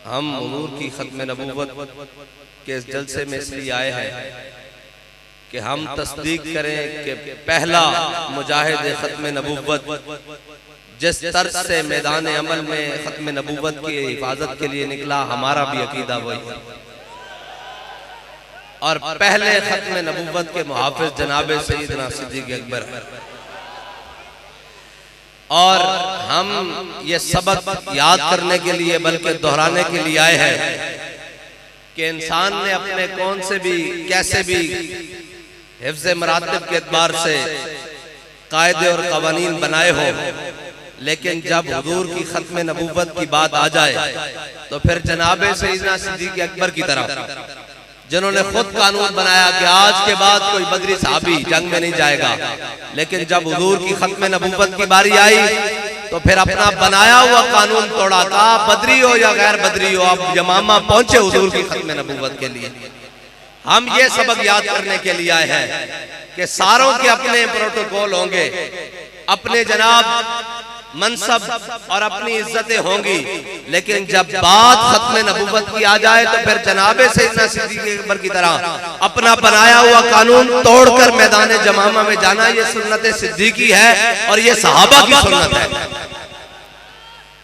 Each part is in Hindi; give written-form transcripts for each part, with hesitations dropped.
हम हुजूर की खत्म नबूवत के इस जलसे में इसलिए आए हैं कि हम तस्दीक करें कि पहला मुजाहिद खत्म नबूवत जिस तर्ज से मैदान अमल में खत्म नबूवत की हिफाजत के लिए निकला, हमारा भी अकीदा वही है। और पहले खत्म नबूवत के मुहाफिज जनाब सैयदना सिद्दीक अकबर है। और हम ये सबक याद करने के लिए बल्कि दोहराने के लिए आए हैं कि इंसान ने अपने कौन से भी कैसे भी हिफ्ज़ मरातिब के एतबार से कायदे और कवानीन बनाए हो, लेकिन जब हुजूर की खत्म नबूवत की बात आ जाए तो फिर जनाब सैयदना सिद्दीक अकबर की तरह जिन्होंने खुद कानून बनाया कि आज के बाद कोई बदरी साहबी जंग में नहीं जाएगा, लेकिन जब हुजूर की खत्म नबूवत की बारी आई तो फिर अपना बनाया हुआ कानून तोड़ा। कहा बदरी हो या गैर बदरी हो, आप यमामा पहुंचे हुजूर की खत्म नबूवत के लिए। हम ये सबक याद करने के लिए आए हैं कि सारों के अपने प्रोटोकॉल होंगे, अपने जनाब मनसब और अपनी इज्जतें होंगी, लेकिन जब बात खत्म नबूवत की आ जाए तो फिर जनाबे सैयदना सिद्दीक अकबर की तरह अपना बनाया हुआ कानून तोड़कर मैदान जमामा में जाना, ये सुन्नत सिद्दीकी है और ये सहाबा की सुन्नत है।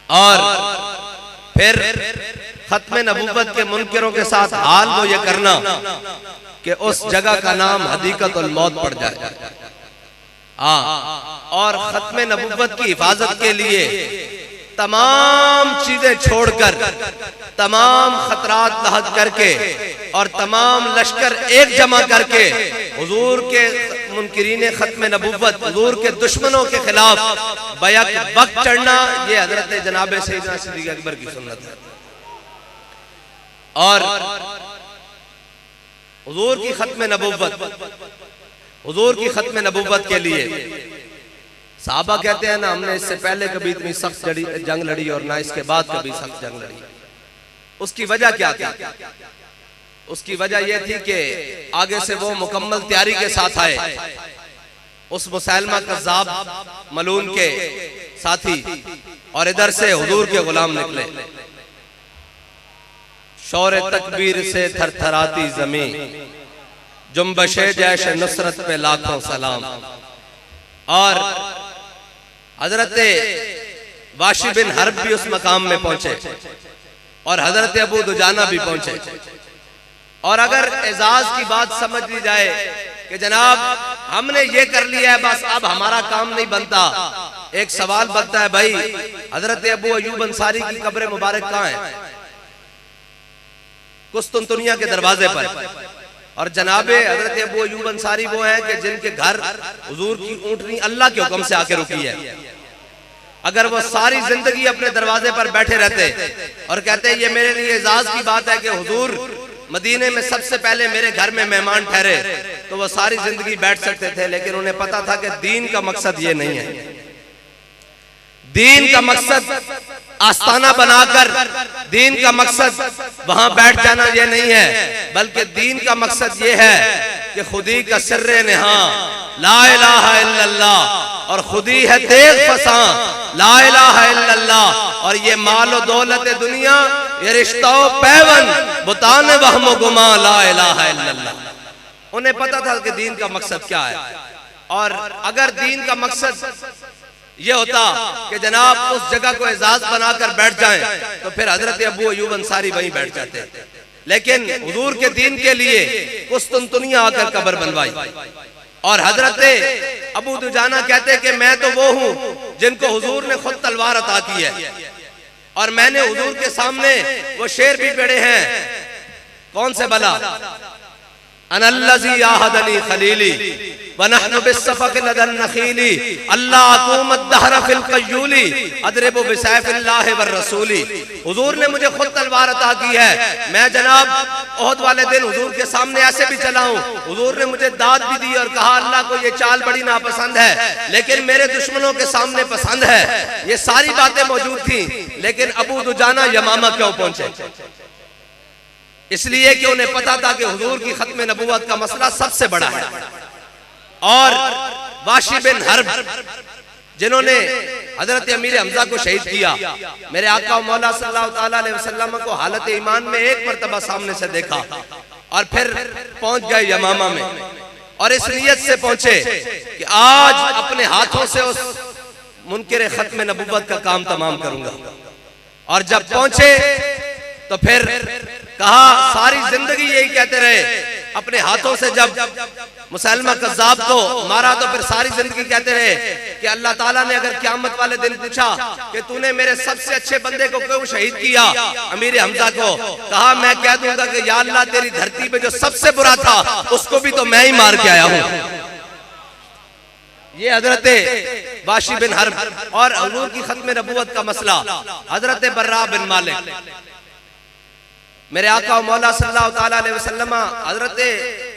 और फिर खत्म नबूवत के मुनकिरों के साथ हाल वो ये करना कि उस जगह का नाम हदीकतुल मौत पड़ जाए। और खत्म नबूवत की हिफाजत के लिए तमाम चीजें छोड़कर, तमाम खतरात लहद करके और तमाम लश्कर एक जमा करके हुजूर के मुनकिरीन खत्म नबूवत, हुजूर के दुश्मनों के खिलाफ बैक वक्त चढ़ना, ये हजरत जनाब सैयदना सिद्दीक अकबर की सुन्नत है। और हुजूर की खत्म नबूवत, हुजूर की खत्म नबूवत के लिए साहबा कहते हैं ना, हमने इससे पहले कभी इतनी सख्त जंग लड़ी और ना इसके बाद कभी सख्त जंग लड़ी। उसकी वजह क्या थी? उसकी वजह यह थी कि आगे से वो मुकम्मल तैयारी के साथ आए, उस मुसैलमा कज़्ज़ाब मलून के साथी, और इधर से हुजूर के गुलाम निकले। शौर तकबीर से थरथराती जमीन, जुम्बशे जैश नुसरत पे लाखों सलाम। और हजरत वाशी बिन हर्ब भी उस मकाम में पहुंचे और हजरत अबू दुजाना भी पहुंचे। और अगर एजाज की बात समझ ली जाए कि जनाब हमने ये कर लिया है, बस अब हमारा काम नहीं बनता, एक सवाल बनता है, भाई हजरत अबू अयूब अंसारी की कब्र मुबारक कहाँ है? कुस्तुनतुनिया के दरवाजे पर। और जनाबे हजरत अबू अयूब अंसारी वो हैं कि जिनके घर हुजूर की ऊंटनी अल्लाह के हुक्म से आके रुकी है। अगर वो सारी जिंदगी अपने दरवाजे पर बैठे रहते और कहते ये मेरे लिए एजाज की बात है कि हुजूर मदीने में सबसे पहले मेरे घर में मेहमान ठहरे, तो वो सारी जिंदगी बैठ सकते थे, लेकिन उन्हें पता था कि दीन का मकसद ये नहीं है। दीन का मकसद आस्थाना बनाकर, दीन का मकसद वहां बैठ जाना ये नहीं है, बल्कि दीन का मकसद ये है कि खुदी का सिर्रे नेहा ला इलाहा इल्लल्लाह, और खुदी है तेग फसा ला इलाहा इल्लल्लाह, और ये मालो दौलत दुनिया, ये रिश्ता पैवन बुताने वहम गुमा ला इलाहा इल्लल्लाह। उन्हें पता था कि दीन का मकसद क्या है। और अगर दीन का मकसद ये होता कि जनाब उस जगह को एजाज बनाकर बैठ जाएं, तो फिर हजरत अबू अयूब अंसारी वहीं बैठ जाते। लेकिन हुजूर के दीन के लिए कुस्तुनतुनिया आकर कब्र बनवाई। और हजरत अबू दुजाना कहते कि मैं तो वो हूं जिनको हुजूर ने खुद तलवार अता की है, और मैंने हुजूर के सामने वो शेर भी पढ़े हैं। कौन से भला? अनल्लज़ी आहदनी खलीली वनहनु बिस्सफ़क़ लदन नखीली, अल्लाह अक़ूमत दहर फिल क़य्यूली अदरिबु बिसैफ़िल्लाहि वर रसूली। हुजूर ने मुझे खुद तलवार अता की है। मैं जनाब ओहद वाले दिन हुजूर के सामने ऐसे भी चला हूँ, हुजूर ने मुझे दाद भी दी और कहा अल्लाह को ये चाल बड़ी नापसंद है, लेकिन मेरे दुश्मनों के सामने पसंद है। ये सारी बातें मौजूद थी, लेकिन अबू दुजाना यमामा क्यों पहुंचे? इसलिए कि उन्हें पता था कि हुजूर की खत्म नबूवत का मसला सबसे बड़ा है। और वाशी बिन हर्ब जिन्होंने हजरत अमीर हमजा को शहीद किया। मेरे आका मौला सल्लल्लाहु ताला अलैहि वसल्लम को हालत ईमान में एक मर्तबा सामने से देखा और फिर पहुंच गए यमामा में और इस नियत से पहुंचे कि आज अपने हाथों से उस मुनकिर खत्म नबुव्वत का काम तमाम करूंगा। और जब पहुंचे तो फिर कहा, सारी जिंदगी यही कहते रहे, अपने हाथों से जब मुसलमा कज़्ज़ाब को मारा तो फिर सारी जिंदगी कहते रहे कि अल्लाह ताला ने अगर क़यामत वाले दिन पूछा कि तूने मेरे सबसे अच्छे बंदे को क्यों शहीद किया, अमीर हमजा को, कहा मैं कह दूंगा कि या अल्लाह तेरी धरती पे जो सबसे बुरा था उसको भी तो मैं ही मार के आया हूं। ये हजरत बाशी बिन हर्ब और हुजूर की खत्म नबुव्वत का मसला, हजरत बर्रा बिन मालिक, मेरे आका मौला सल्लल्लाहु ताला अलैहि वसल्लम हजरत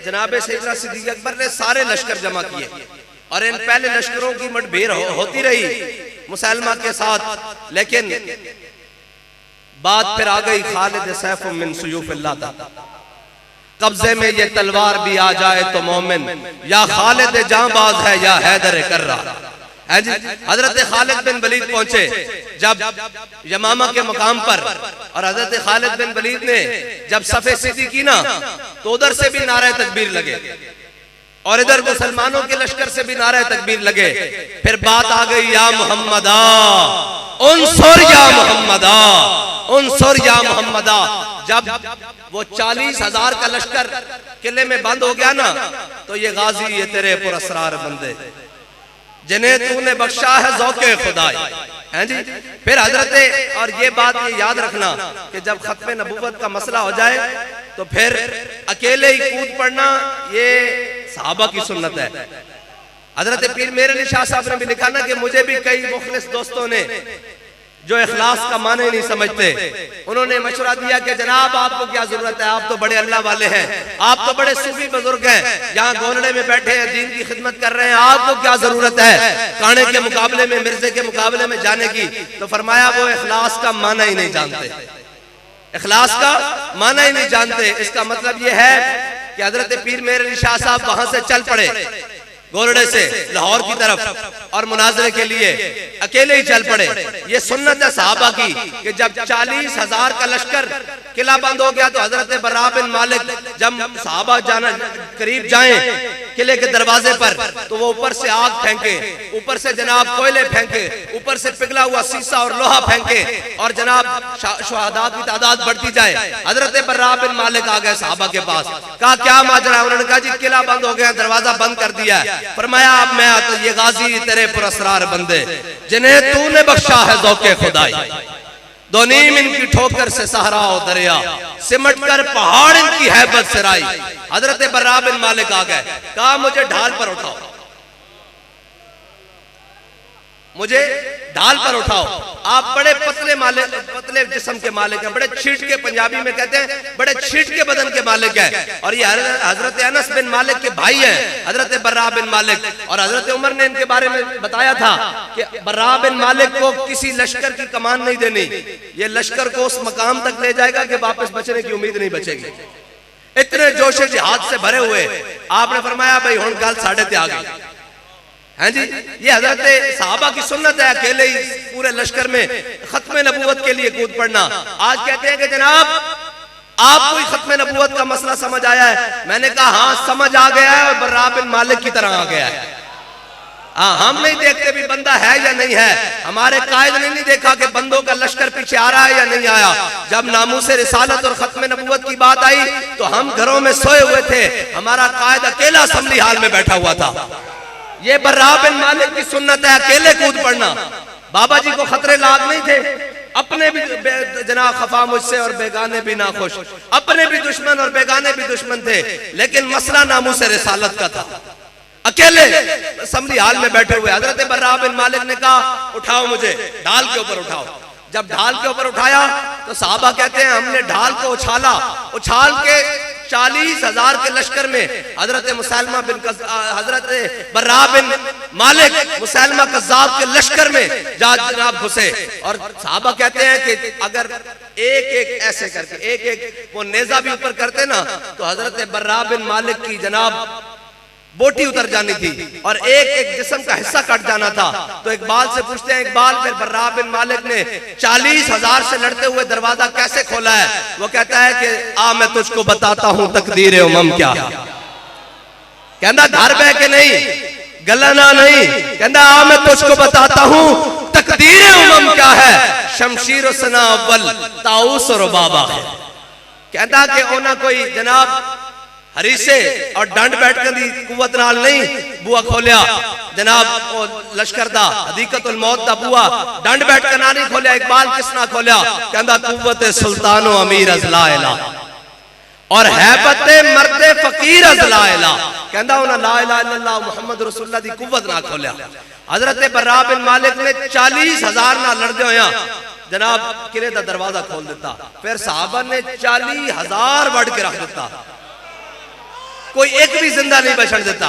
जनाब सैयदना सिद्दीक़ अकबर ने सारे लश्कर जमा किए और इन पहले लश्करों की मुठभेड़ होती रही मुसलमा के साथ, लेकिन बात फिर आ गई खालिद सैफ मिन सुयूफिल्लाह तक, कब्जे में ये तलवार भी आ जाए तो मोमिन, या खालिद जांबाज है या हैदर कर्रा। हजरत खालिद बिन वलीद पहुंचे जब यमामा के मकाम पर, और हजरत खालिद बिन वलीद ने जब सफे सीधी की ना तो उधर से भी नारे तकबीर लगे और इधर मुसलमानों के लश्कर से भी नारे तकबीर लगे। फिर बात आ गई, या मुहम्मदा उनसुर या मुहम्मदा उनसुर या मुहम्मदा। जब वो 40,000 का लश्कर किले में बंद हो गया ना तो ये गाजी, ये तेरे पुरस्रार बंदे जिन्हें तूने बख्शा है ज़ौक़े खुदाई, हैं जी। फिर हजरत, और ये बात ये याद रखना कि जब खत्म नबुव्वत का मसला हो जाए तो फिर अकेले ही कूद पड़ना, ये सहाबा की सुन्नत है। हजरत पीर मेरे अली शाह साहब ने भी लिखा ना कि मुझे भी कई मुखलिस दोस्तों ने जो इखलास का माने नहीं समझते, उन्होंने मशवरा दिया कि जनाब आपको क्या जरूरत है, आप तो बड़े अल्लाह वाले हैं, आप तो बड़े सूफी बुजुर्ग हैं, यहाँ गोलड़े में बैठे हैं, दीन की खिदमत कर रहे हैं, आपको क्या जरूरत है काने के मुकाबले में, मिर्जे के मुकाबले में जाने की। तो फरमाया वो इखलास का माना ही नहीं जानते, इखलास का माना ही नहीं जानते। इसका मतलब ये है कि हजरत पीर मेरे अली शाह साहब वहां से चल पड़े गोलड़े से लाहौर की तरफ और मुनाजरे के लिए अकेले ही चल पड़े। ये सुन्नत है सहाबा की कि जब 40,000 का लश्कर किला बंद हो गया तो हजरत बर्रा बिन मालिक जब सहाबा जाना करीब जाएं किले के दरवाजे पर तो वो ऊपर से आग फेंके, ऊपर से जनाब कोयले फेंके, ऊपर से पिघला हुआ शीशा और लोहा फेंके और जनाब शुहदा की तादाद बढ़ती जाए। हजरत बर्रा बिन मालिक आ गए सहाबा के पास, कहा क्या माजरा है? उन्होंने कहा जी किला बंद हो गया, दरवाजा बंद कर दिया है। फरमाया अब मैं तो ये गाजी तेरे पुरस्रार बंदे जिन्हें तूने बख्शा है ज़ौक़े खुदाई, दो नीम इनकी ठोकर से सहरा और दरिया, सिमट कर पहाड़ इनकी हैबत से राई। हजरत बर्रा बिन मालिक आ गए, कहा मुझे ढाल पर उठाओ, मुझे ढाल पर उठाओ। आप बड़े पतले जिस्म के मालिक हैं, बड़े छीट के, पंजाबी में कहते हैं बड़े छीट के बदन के मालिक हैं। और ये हजरत अनस बिन मालिक के भाई हैं हजरत बर्रा बिन मालिक। और हजरत उमर ने इनके बारे में बताया था कि बर्रा बिन मालिक को किसी लश्कर की कमान नहीं देनी, ये लश्कर को उस मकाम तक ले जाएगा कि वापस बचने की उम्मीद नहीं बचेगी। इतने जोशे जिहाद से भरे हुए आपने फरमाया भाई हुण गल साढ़े ते आ गई, हैं जी। ये हजरत सहाबा की सुन्नत है, अकेले ही पूरे लश्कर में खत्म नबुव्वत के लिए कूद पड़ना। आज कहते हैं कि जनाब आपको ही खत्म नबुव्वत का मसला समझ आया है। मैंने कहा हाँ समझ आ गया है और बर्रा बिन मालिक की तरह आ गया है। हाँ, हम नहीं देखते भी बंदा है या नहीं है, हमारे कायद ने नहीं देखा कि बंदों का लश्कर पीछे आ रहा है या नहीं आया। जब नामूस रिसालत और खत्म नबुव्वत की बात आई तो हम घरों में सोए हुए थे, हमारा कायद अकेला असेंबली हाल में बैठा हुआ था। ये बर्रा बिन मालिक की सुन्नत है, अकेले कूद पड़ना। बाबा जी को खतरे लाग नहीं थे, अपने भी जनाब खफा मुझसे और बेगाने भी नाखुश, अपने भी दुश्मन और बेगाने भी दुश्मन थे, लेकिन मसला नामूस रिसालत का था। अकेले असेंबली हाल में बैठे हुए हजरत बर्रा बिन मालिक ने कहा उठाओ मुझे, ढाल के ऊपर उठाओ। जब ढाल के ऊपर उठाया तो साहबा कहते हैं हमने ढाल को उछाला, उछाल के 40,000 के लश्कर में हजरत बर्रा बिन मालिक मुसलमा कज़्ज़ाब के लश्कर में जनाब घुसे। और साहबा कहते हैं कि अगर एक एक ऐसे करके एक एक वो नेजा भी ऊपर करते ना तो हजरत बर्रा बिन मालिक की जनाब बोटी उतर जानी थी और एक एक जिस्म का हिस्सा कट जाना था। तो इकबाल से पूछते हैं, इकबाल फिर बर्रा बिन मालिक ने 40,000 से लड़ते हुए दरवाजा कैसे खोला है? वो कहता है कि आ मैं तुझको बताता हूं तकदीर उमम क्या है। कहता घर बह के नहीं, गलना नहीं, कहता आ मैं तुझको बताता हूं तकदीर उमम क्या है। शमशीर सना अव्वल ताऊस और बाबा है। कहता कि ओना कोई जनाब हरीसे और डंड बैठकर दी कुवत नाल नहीं बुआ खोलिया, जनाब लश्कर दा हदीकतुल मौत दा बुआ डंड बैठकर ना नहीं खोलिया। इकबाल किस ना खोलिया? कहता कुव्वत सुल्तानो अमीर अजला इला और हैबत मर्दे फकीर अजला इला। कहता उन्हें ला इलाहा इल्लल्लाह मुहम्मद रसूलुल्लाह दी कुव्वत ना खोलिया। हजरत बर्रा बिन मालिक ने 40,000 ना लड़दे होया जनाब किले दा दरवाजा खोल दिता। फिर सहाबा ने 40,000 वड़ के रख दिता, कोई एक भी जिंदा नहीं बचन देता।